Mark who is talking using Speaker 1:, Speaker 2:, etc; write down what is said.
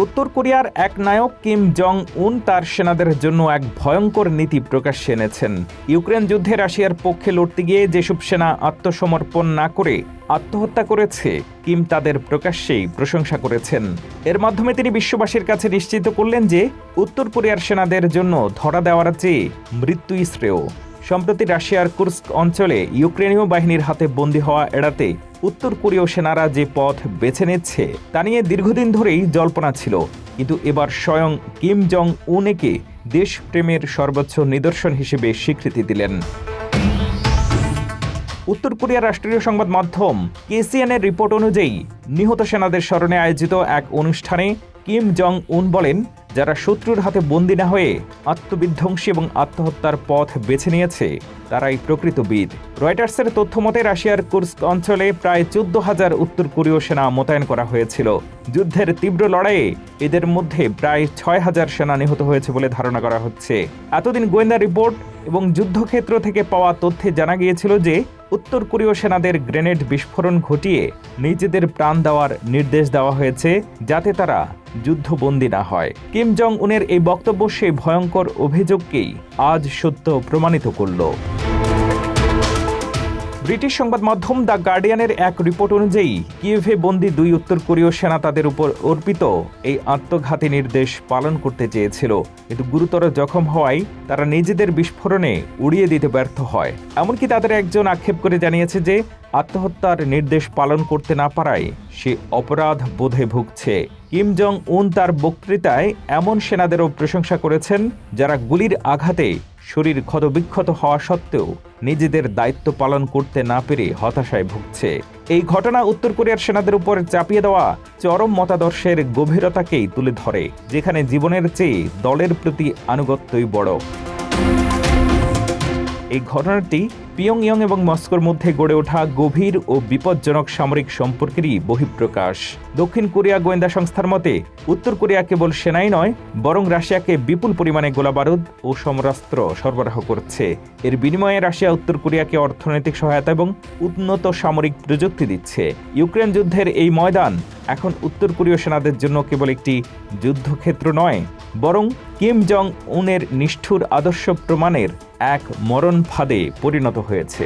Speaker 1: উত্তর কোরিয়ার এক নায়ক কিম জং উন তার সেনাদের জন্য এক ভয়ঙ্কর নীতি প্রকাশ্যে এনেছেন। ইউক্রেন যুদ্ধে রাশিয়ার পক্ষে লড়তে গিয়ে যেসব সেনা আত্মসমর্পণ না করে আত্মহত্যা করেছে, কিম তাদের প্রকাশ্যেই প্রশংসা করেছেন। এর মাধ্যমে তিনি বিশ্ববাসীর কাছে নিশ্চিত করলেন যে উত্তর কোরিয়ার সেনাদের জন্য ধরা দেওয়ার চেয়ে মৃত্যুই শ্রেয়। সম্প্রতি রাশিয়ার কুর্স্ক অঞ্চলে ইউক্রেনীয় বাহিনীর হাতে বন্দী হওয়া এড়াতে উত্তর কোরীয় সেনারা যে পথ বেছে নিচ্ছে তা নিয়ে দীর্ঘদিন ধরেই জল্পনা ছিল, কিন্তু এবার স্বয়ং কিম জং উন একে দেশপ্রেমের সর্বোচ্চ নিদর্শন হিসেবে স্বীকৃতি দিলেন। উত্তর কোরিয়ার রাষ্ট্রীয় সংবাদ মাধ্যম কেসিএনের রিপোর্ট অনুযায়ী নিহত সেনাদের স্মরণে আয়োজিত এক অনুষ্ঠানে কিম জং উন বলেন, যারা শত্রুর হাতে বন্দী না হয়ে আত্মবিধ্বংসী এবং আত্মহত্যার পথ বেছে নিয়েছে তারাই প্রকৃত বীর। রয়টার্সের তথ্য মতে রাশিয়ার কুর্স্ক অঞ্চলে প্রায় 14,000 উত্তর কোরীয় সেনা মোতায়েন করা হয়েছিল। যুদ্ধের তীব্র লড়াইয়ে এদের মধ্যে প্রায় 6,000 সেনা নিহত হয়েছে বলে ধারণা করা হচ্ছে। এতদিন গোয়েন্দা রিপোর্ট এবং যুদ্ধক্ষেত্র থেকে পাওয়া তথ্যে জানা গিয়েছিল যে উত্তর কোরীয় সেনাদের গ্রেনেড বিস্ফোরণ ঘটিয়ে নিজেদের প্রাণ দেওয়ার নির্দেশ দেওয়া হয়েছে যাতে তারা যুদ্ধবন্দী না হয়। কিম জং উনের এই বক্তব্য সেই ভয়ঙ্কর অভিযোগকেই আজ সত্য প্রমাণিত করল। ব্রিটিশ সংবাদ মাধ্যম দ্য গার্ডিয়ানের এক রিপোর্ট অনুযায়ী কিয়েভে বন্দী 2 উত্তর কোরীয় সেনা তাদের উপর অর্পিত এই আত্মঘাতী নির্দেশ পালন করতে চেয়েছিল, কিন্তু গুরুতর জখম হওয়ায় তারা নিজেদের বিস্ফোরণে উড়িয়ে দিতে ব্যর্থ হয়। এমনকি তাদের একজন আক্ষেপ করে জানিয়েছে যে আত্মহত্যার নির্দেশ পালন করতে না পারায় সে অপরাধ বোধে ভুগছে। কিম জং উন তার বক্তৃতায় এমন সেনাদেরও প্রশংসা করেছেন যারা গুলির আঘাতে শরীর ক্ষতবিক্ষত হওয়া সত্ত্বেও নিজেদের দায়িত্ব পালন করতে না পেরে হতাশায় ভুগছে। এই ঘটনা উত্তর কোরিয়ার সেনাদের উপর চাপিয়ে দেওয়া চরম মতাদর্শের গভীরতাকেই তুলে ধরে, যেখানে জীবনের চেয়ে দলের প্রতি আনুগত্যই বড়। এই ঘটনাটি পিয়ংইয়ং এবং মস্কোর মধ্যে গড়ে ওঠা গভীর ও বিপজ্জনক সামরিক সম্পর্কেরই বহিঃপ্রকাশ। দক্ষিণ কোরিয়া গোয়েন্দা সংস্থার মতে উত্তর কোরিয়া কেবল সেনাই নয়, বরং রাশিয়াকে বিপুল পরিমাণে গোলাবারুদ ও সমরাস্ত্র সরবরাহ করছে। এর বিনিময়ে রাশিয়া উত্তর কোরিয়াকে অর্থনৈতিক সহায়তা এবং উন্নত সামরিক প্রযুক্তি দিচ্ছে। ইউক্রেন যুদ্ধের এই ময়দান এখন উত্তর কোরীয় সেনাদের জন্য কেবল একটি যুদ্ধক্ষেত্র নয়, বরং কিম জং উনের নিষ্ঠুর আদর্শ প্রমাণের এক মরণ ফাঁদে পরিণত হয়েছে।